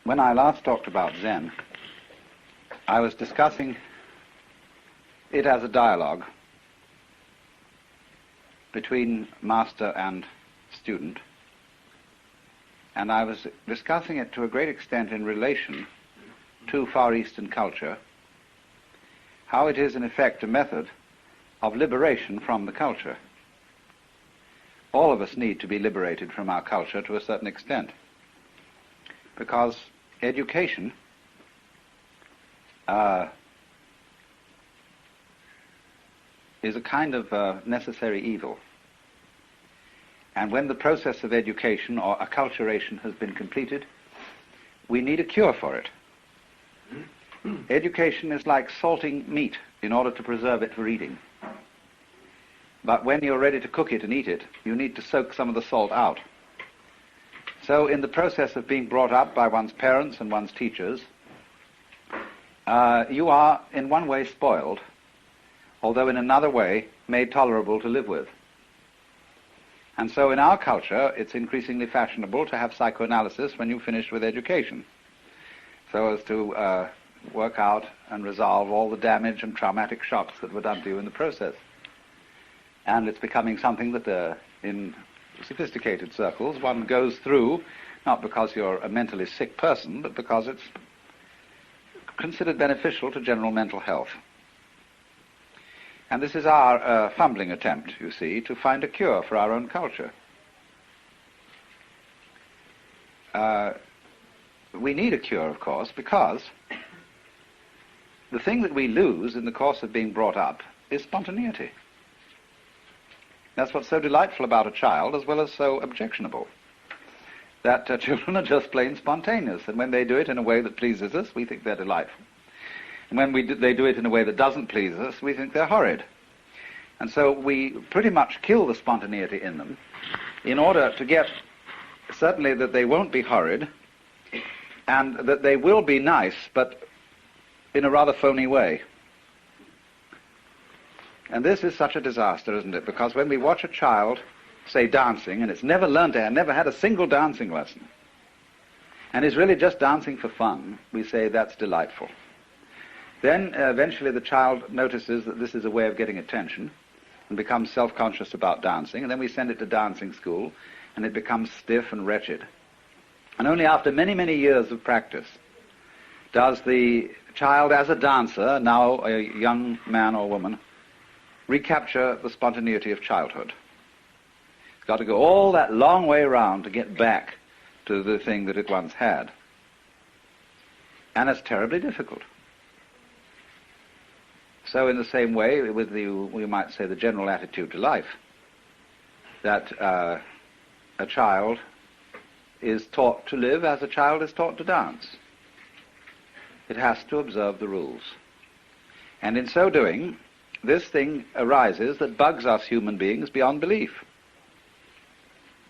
When I last talked about Zen, I was discussing it as a dialogue between master and student, and I was discussing it to a great extent in relation to Far Eastern culture, how it is in effect a method of liberation from the culture. All of us need to be liberated from our culture to a certain extent, because education is a kind of necessary evil. And when the process of education or acculturation has been completed, we need a cure for it. Education is like salting meat in order to preserve it for eating. But when you're ready to cook it and eat it, you need to soak some of the salt out. So in the process of being brought up by one's parents and one's teachers, you are in one way spoiled, although in another way made tolerable to live with. And so in our culture, it's increasingly fashionable to have psychoanalysis when you've finished with education, so as to work out and resolve all the damage and traumatic shocks that were done to you in the process. And it's becoming something that in sophisticated circles one goes through, not because you're a mentally sick person, but because it's considered beneficial to general mental health. And this is our fumbling attempt, you see, to find a cure for our own culture. We need a cure, of course, because the thing that we lose in the course of being brought up is spontaneity. That's what's so delightful about a child, as well as so objectionable. That children are just plain spontaneous, and when they do it in a way that pleases us, we think they're delightful. And when they do it in a way that doesn't please us, we think they're horrid. And so we pretty much kill the spontaneity in them in order to get certainly that they won't be horrid, and that they will be nice, but in a rather phony way. And this is such a disaster, isn't it? Because when we watch a child, say, dancing, and it's never learned to, never had a single dancing lesson, and is really just dancing for fun, we say that's delightful. Then eventually the child notices that this is a way of getting attention and becomes self-conscious about dancing, and then we send it to dancing school, and it becomes stiff and wretched. And only after many, many years of practice does the child, as a dancer, now a young man or woman, recapture the spontaneity of childhood. It's got to go all that long way around to get back to the thing that it once had. And it's terribly difficult. So in the same way, with we might say the general attitude to life, that a child is taught to live as a child is taught to dance. It has to observe the rules. And in so doing, this thing arises that bugs us human beings beyond belief.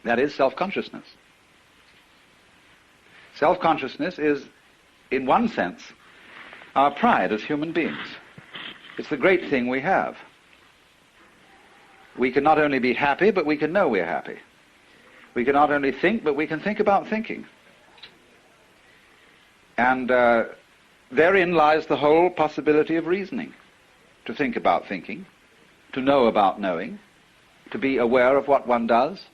That is self-consciousness. Self-consciousness is, in one sense, our pride as human beings. It's the great thing we have. We can not only be happy, but we can know we're happy. We can not only think, but we can think about thinking. And therein lies the whole possibility of reasoning. To think about thinking, to know about knowing, to be aware of what one does.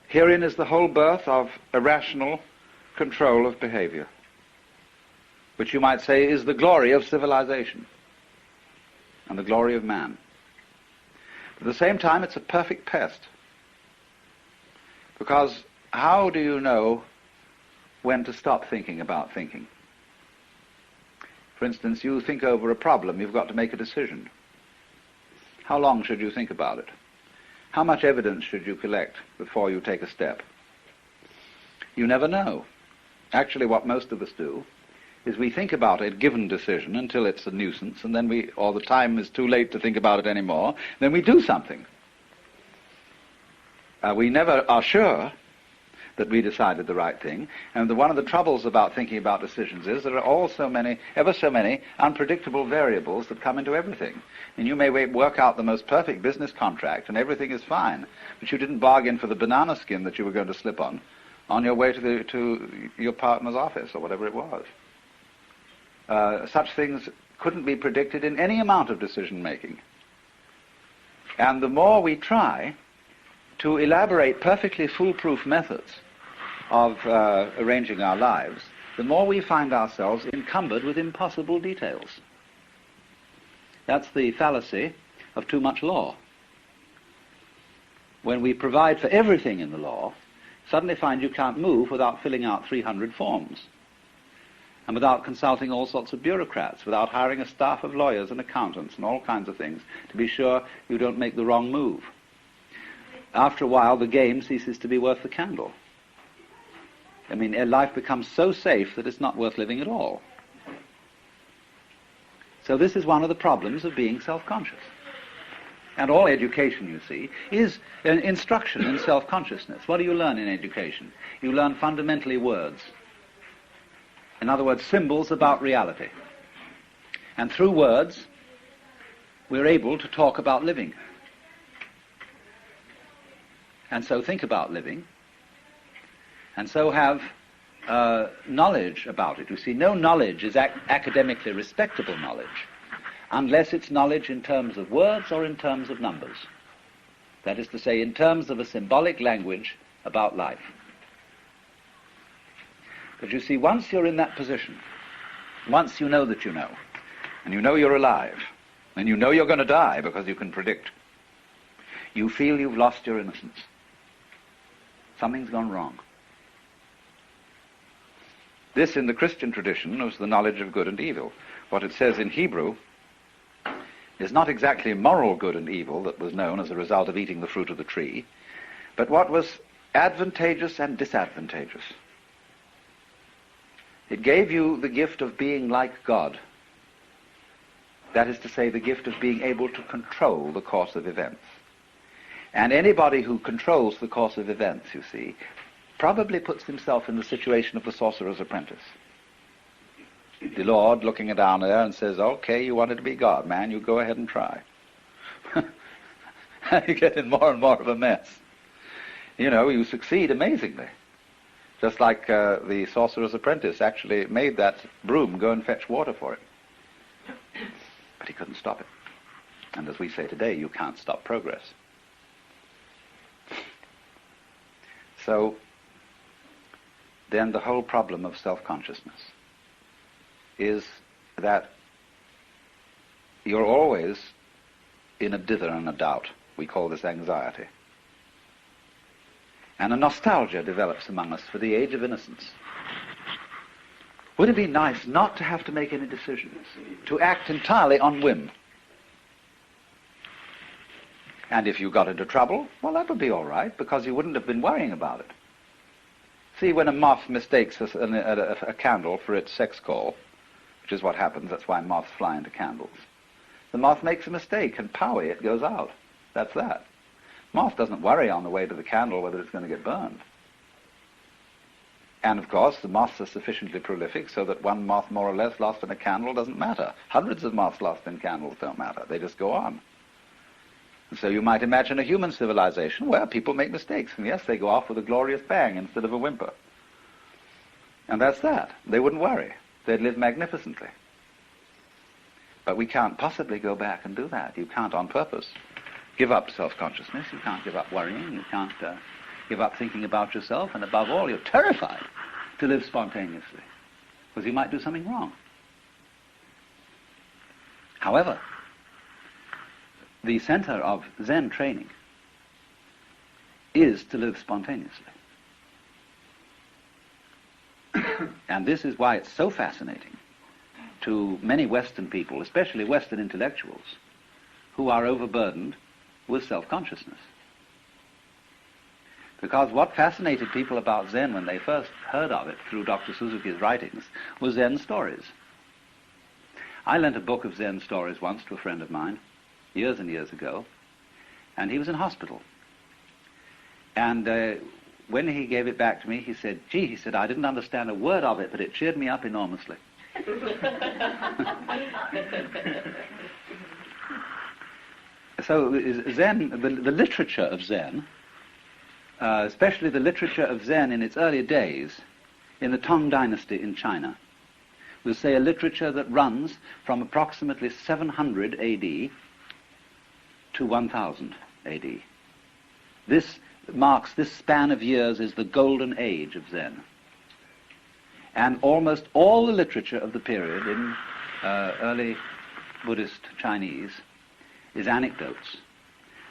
Herein is the whole birth of a rational control of behavior, which you might say is the glory of civilization and the glory of man. At the same time, it's a perfect pest, because how do you know when to stop thinking about thinking? For instance, you think over a problem, you've got to make a decision. How long should you think about it? How much evidence should you collect before you take a step? You never know. Actually, what most of us do is we think about a given decision until it's a nuisance, and then or the time is too late to think about it anymore, then we do something. We never are sure that we decided the right thing, and one of the troubles about thinking about decisions is there are ever so many unpredictable variables that come into everything. And you may work out the most perfect business contract and everything is fine, but you didn't bargain for the banana skin that you were going to slip on, on your way to your partner's office or whatever it was. Such things couldn't be predicted in any amount of decision-making. And the more we try to elaborate perfectly foolproof methods of arranging our lives, the more we find ourselves encumbered with impossible details. That's the fallacy of too much law. When we provide for everything in the law, suddenly find you can't move without filling out 300 forms, and without consulting all sorts of bureaucrats, without hiring a staff of lawyers and accountants and all kinds of things to be sure you don't make the wrong move. After a while, the game ceases to be worth the candle. I mean, life becomes so safe that it's not worth living at all. So this is one of the problems of being self-conscious. And all education, you see, is an instruction in self-consciousness. What do you learn in education? You learn fundamentally words. In other words, symbols about reality. And through words, we're able to talk about living. And so think about living, and so have knowledge about it. You see, no knowledge is academically respectable knowledge unless it's knowledge in terms of words or in terms of numbers. That is to say, in terms of a symbolic language about life. But you see, once you're in that position, once you know that you know, and you know you're alive, and you know you're going to die because you can predict, you feel you've lost your innocence. Something's gone wrong. This, in the Christian tradition, was the knowledge of good and evil. What it says in Hebrew is not exactly moral good and evil that was known as a result of eating the fruit of the tree, but what was advantageous and disadvantageous. It gave you the gift of being like God. That is to say, the gift of being able to control the course of events. And anybody who controls the course of events, you see, probably puts himself in the situation of the sorcerer's apprentice. The Lord looking down there and says, okay, you wanted to be God, man, you go ahead and try. You get in more and more of a mess. You know, you succeed amazingly. Just like the sorcerer's apprentice actually made that broom go and fetch water for him. But he couldn't stop it. And as we say today, you can't stop progress. So then the whole problem of self-consciousness is that you're always in a dither and a doubt. We call this anxiety. And a nostalgia develops among us for the age of innocence. Would it be nice not to have to make any decisions, to act entirely on whim? And if you got into trouble, well, that would be all right, because you wouldn't have been worrying about it. See, when a moth mistakes a candle for its sex call, which is what happens, that's why moths fly into candles, the moth makes a mistake, and powie, it goes out. That's that. Moth doesn't worry on the way to the candle whether it's going to get burned. And of course, the moths are sufficiently prolific so that one moth more or less lost in a candle doesn't matter. Hundreds of moths lost in candles don't matter. They just go on. And so you might imagine a human civilization where people make mistakes, and yes, they go off with a glorious bang instead of a whimper. And that's that. They wouldn't worry. They'd live magnificently. But we can't possibly go back and do that. You can't on purpose give up self-consciousness. You can't give up worrying. You can't give up thinking about yourself. And above all, you're terrified to live spontaneously, because you might do something wrong. However, the center of Zen training is to live spontaneously. And this is why it's so fascinating to many Western people, especially Western intellectuals, who are overburdened with self-consciousness. Because what fascinated people about Zen when they first heard of it through Dr. Suzuki's writings was Zen stories. I lent a book of Zen stories once to a friend of mine, years and years ago, and he was in hospital. And when he gave it back to me, he said, gee, he said, I didn't understand a word of it, but it cheered me up enormously. So Zen, the literature of Zen especially the literature of Zen in its early days, in the Tang Dynasty in China. We'll say a literature that runs from approximately 700 AD to 1000 AD. This span of years is the golden age of Zen. And almost all the literature of the period in early Buddhist Chinese is anecdotes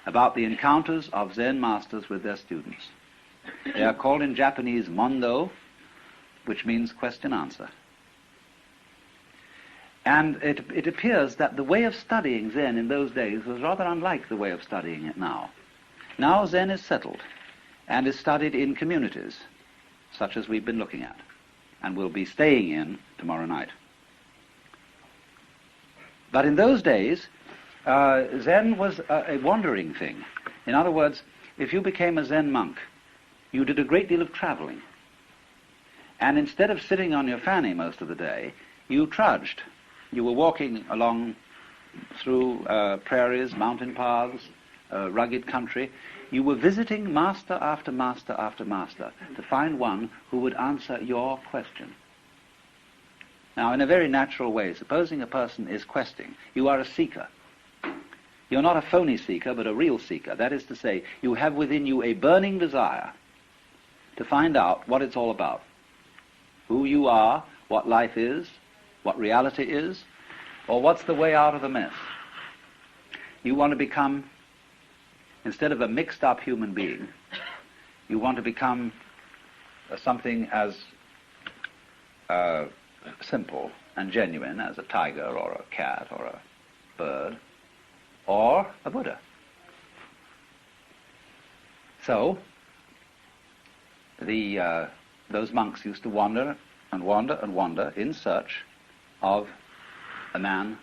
about the encounters of Zen masters with their students. They are called in Japanese mondo, which means question-answer. And it appears that the way of studying Zen in those days was rather unlike the way of studying it now. Now Zen is settled and is studied in communities, such as we've been looking at, and will be staying in tomorrow night. But in those days, Zen was a wandering thing. In other words, if you became a Zen monk, you did a great deal of traveling. And instead of sitting on your fanny most of the day, you trudged. You were walking along through prairies, mountain paths, rugged country. You were visiting master after master after master to find one who would answer your question. Now, in a very natural way, supposing a person is questing, you are a seeker. You're not a phony seeker, but a real seeker. That is to say, you have within you a burning desire to find out what it's all about. Who you are, what life is, what reality is, or what's the way out of the mess. You want to become, instead of a mixed-up human being, you want to become something as simple and genuine as a tiger or a cat or a bird or a Buddha. So, those monks used to wander and wander and wander in search of a man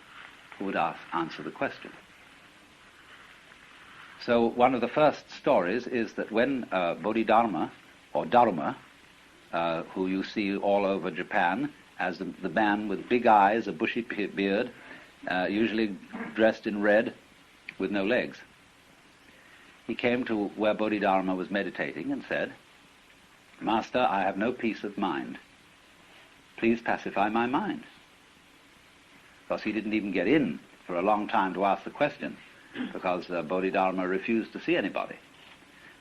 who would answer the question. So one of the first stories is that when Bodhidharma, or Dharma, who you see all over Japan as the man with big eyes, a bushy beard, usually dressed in red with no legs, he came to where Bodhidharma was meditating and said, "Master, I have no peace of mind. Please pacify my mind." Of course, he didn't even get in for a long time to ask the question, because Bodhidharma refused to see anybody.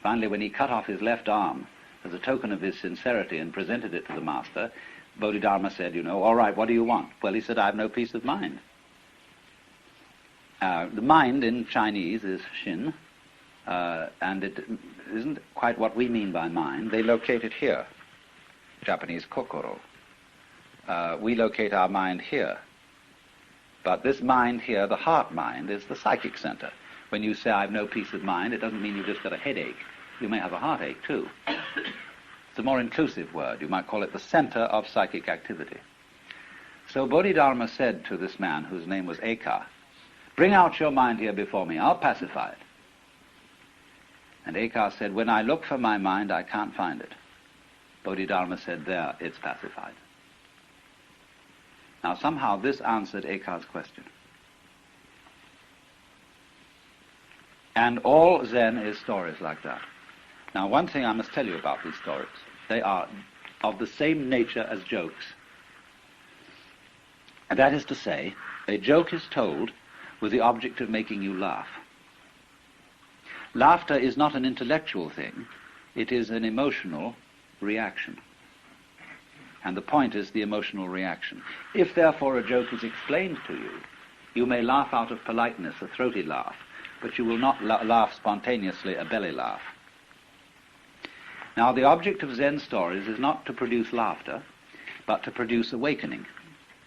Finally, when he cut off his left arm as a token of his sincerity and presented it to the master, Bodhidharma said, "All right, what do you want?" Well, he said, "I have no peace of mind." The mind in Chinese is Shin, and it isn't quite what we mean by mind. They locate it here, Japanese kokoro. We locate our mind here. But this mind here, the heart mind, is the psychic center. When you say, "I have no peace of mind," it doesn't mean you've just got a headache. You may have a heartache too. It's a more inclusive word. You might call it the center of psychic activity. So Bodhidharma said to this man, whose name was Eka, "Bring out your mind here before me. I'll pacify it." And Eka said, "When I look for my mind, I can't find it." Bodhidharma said, "There, it's pacified." Now, somehow this answered Eka's question. And all Zen is stories like that. Now, one thing I must tell you about these stories. They are of the same nature as jokes. And that is to say, a joke is told with the object of making you laugh. Laughter is not an intellectual thing. It is an emotional reaction. And the point is the emotional reaction. If, therefore, a joke is explained to you, you may laugh out of politeness, a throaty laugh, but you will not laugh spontaneously, a belly laugh. Now, the object of Zen stories is not to produce laughter, but to produce awakening,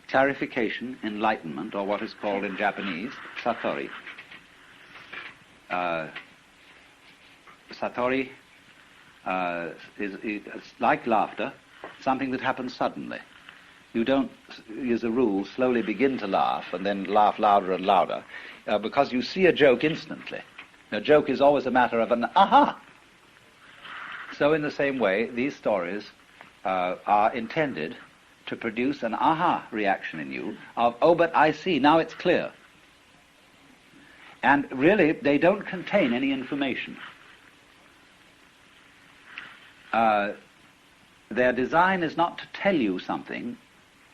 clarification, enlightenment, or what is called in Japanese, satori. Satori is like laughter, something that happens suddenly. You don't, as a rule, slowly begin to laugh and then laugh louder and louder, because you see a joke instantly. A joke is always a matter of an aha. So in the same way, these stories are intended to produce an aha reaction in you of, "Oh, but I see, now it's clear." And really, they don't contain any information. their design is not to tell you something,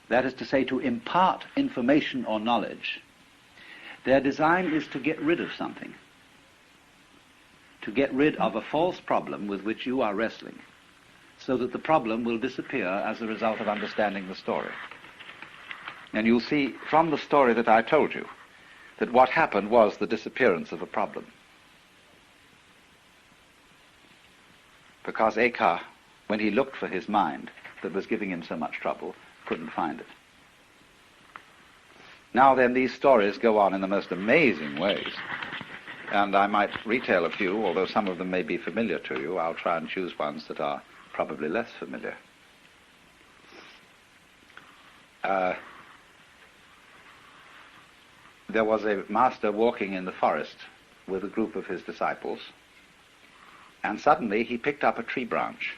that is to say, to impart information or knowledge. Their design is to get rid of something, to get rid of a false problem with which you are wrestling, so that the problem will disappear as a result of understanding the story. And you'll see from the story that I told you that what happened was the disappearance of a problem. Because Eka, when he looked for his mind that was giving him so much trouble, couldn't find it. Now then, these stories go on in the most amazing ways. And I might retail a few, although some of them may be familiar to you. I'll try and choose ones that are probably less familiar. There was a master walking in the forest with a group of his disciples, and suddenly he picked up a tree branch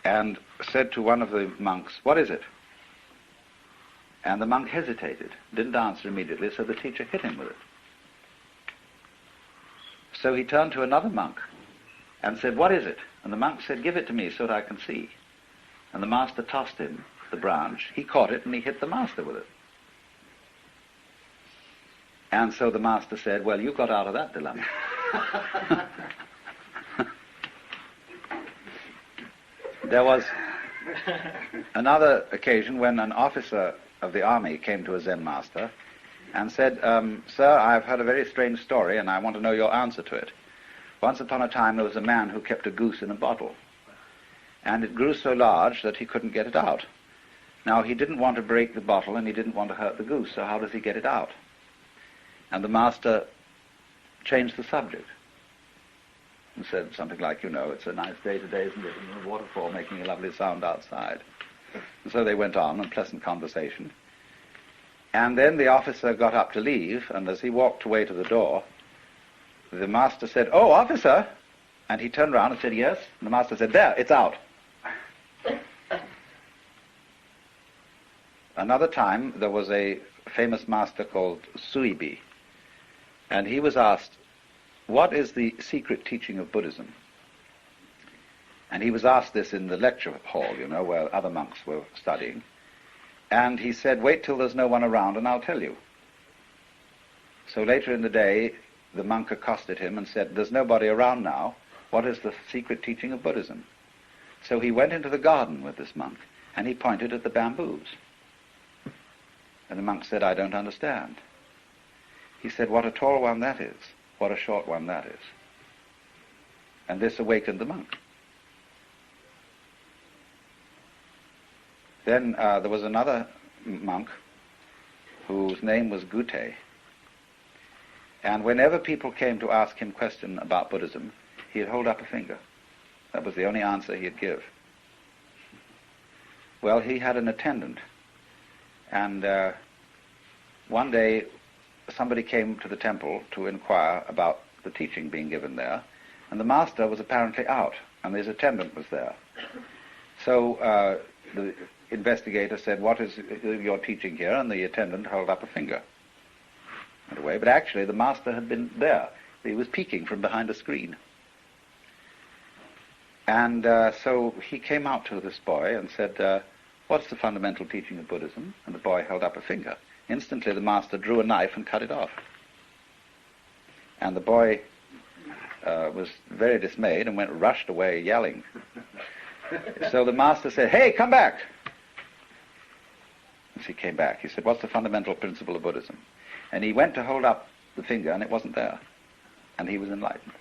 and said to one of the monks, "What is it?" And the monk hesitated, didn't answer immediately, so the teacher hit him with it. So he turned to another monk and said, "What is it?" And the monk said, "Give it to me so that I can see." And the master tossed him the branch. He caught it and he hit the master with it. And so the master said, "Well, you got out of that dilemma." There was another occasion when an officer of the army came to a Zen master and said, "Sir, I've heard a very strange story and I want to know your answer to it. Once upon a time there was a man who kept a goose in a bottle, and it grew so large that he couldn't get it out. Now, he didn't want to break the bottle and he didn't want to hurt the goose, so how does he get it out?" And the master changed the subject and said something like, "It's a nice day today, isn't it? And the waterfall making a lovely sound outside." And so they went on in pleasant conversation. And then the officer got up to leave, and as he walked away to the door, the master said, "Oh, officer!" And he turned around and said, "Yes?" And the master said, "There, it's out." Another time, there was a famous master called Suibi, and he was asked, "What is the secret teaching of Buddhism?" And he was asked this in the lecture hall, where other monks were studying. And he said, "Wait till there's no one around and I'll tell you." So later in the day, the monk accosted him and said, "There's nobody around now. What is the secret teaching of Buddhism?" So he went into the garden with this monk and he pointed at the bamboos. And the monk said, "I don't understand." He said, "What a tall one that is. What a short one that is." And this awakened the monk. Then there was another monk whose name was Gute. And whenever people came to ask him question about Buddhism, he'd hold up a finger. That was the only answer he'd give. Well, he had an attendant. And one day, somebody came to the temple to inquire about the teaching being given there, and the master was apparently out, and his attendant was there. So the investigator said, "What is your teaching here?" And the attendant held up a finger. Went away, but actually the master had been there. He was peeking from behind a screen. And so he came out to this boy and said, "What's the fundamental teaching of Buddhism?" And the boy held up a finger. Instantly the master drew a knife and cut it off. And the boy was very dismayed and rushed away yelling. So the master said, "Hey, come back!" As he came back, he said, "What's the fundamental principle of Buddhism?" And he went to hold up the finger and it wasn't there. And he was enlightened.